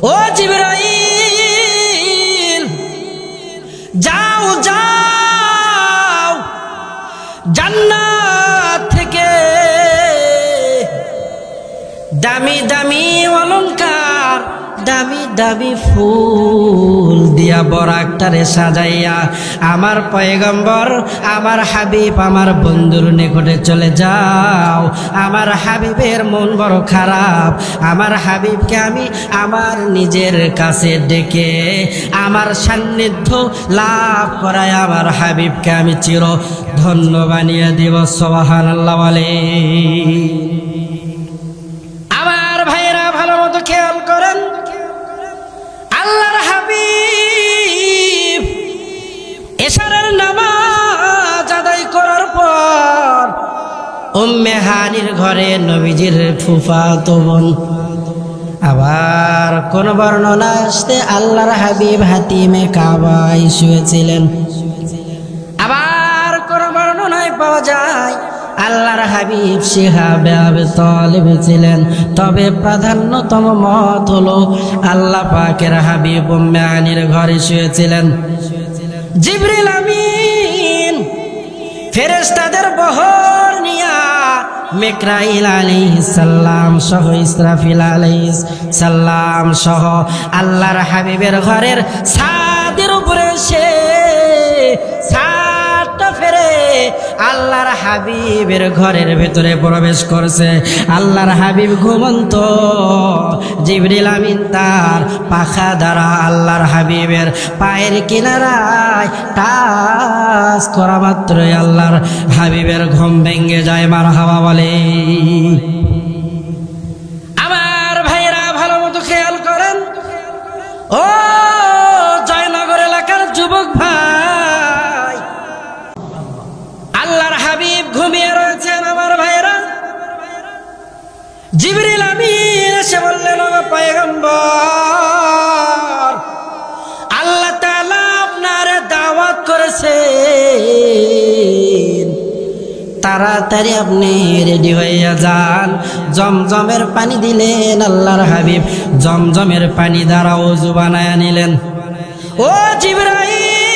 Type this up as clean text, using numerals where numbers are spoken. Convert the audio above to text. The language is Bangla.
ও জিবরাইল, যাও যাও, জান্নাত থেকে দামি দামি অলংকার, দামি দামি ফুল দিয়া বরাকটারে সাজাইয়া আমার পয়গম্বর, আমার হাবিব, আমার বন্ধুর নিকটে চলে যাও। আমার হাবিবের মন বড় খারাপ, আমার হাবিবকে আমি আমার নিজের কাছে ডেকে আমার সান্নিধ্য লাভ করায় আমার হাবিবকে আমি চির ধন্য বানিয়ে দিব। সুবহানাল্লাহ বলে। আমার ভাইয়েরা ভালো মতো খেয়াল করেন, আল্লাহর হাবিব এশারের নামাজ আদায় করার পর উম্মে হানির ঘরে নবীজির ফুফাতো বোন, আবার কোন বর্ণনা আসতে আল্লাহর হাবিব হাতিমে কাবায় শুয়েছিলেন, আবার কোন বর্ণনায় পাওয়া যায় আল্লাহর হাবিব শিহাবে আবি তালিব ছিলেন। তবে প্রাধান্যতম মত হলো আল্লাহ পাকের হাবিব উম্মে হানির ঘরে শুয়েছিলেন। জিবরিল আমিন ফেরেশতাদের বহর নিয়া মিকাইল আলাইহিস সালাম সহ ইসরাফিল আলাইহিস সালাম সহ আল্লাহর হাবিবের ঘরের ছাদের উপরে এসে ছাদটা ফেরে আল্লাহর হাবিবের ঘরের ভেতরে প্রবেশ করছে। আল্লাহর হাবিব ঘুমন্ত, জিবরিল আমিন তার পাখা দ্বারা আল্লাহর হাবিবের পায়ের কিনারায় টাচ করা মাত্রই আল্লাহর হাবিবের ঘুম ভেঙে যায়। মারহাবা বলে। আমার ভাইরা ভালো মতো খেয়াল করেন, ও জয়নগর এলাকার যুবক ভাই, আল্লাহর হাবিব ঘুমিয়ে রয়েছেন। আমার ভাইরা, জিবরিল আমিন এসে বললেন, ও পয়গম্বর, আল্লাহ তাআলা আপনারে দাওয়াত করেছেন, তাড়াতাড়ি আপনি রেডি হইয়া যান। জমজমের পানি দিলেন আল্লাহর হাবিব, জমজমের পানি দ্বারা ওযু বানায়া নিলেন। ও জিবরাইল,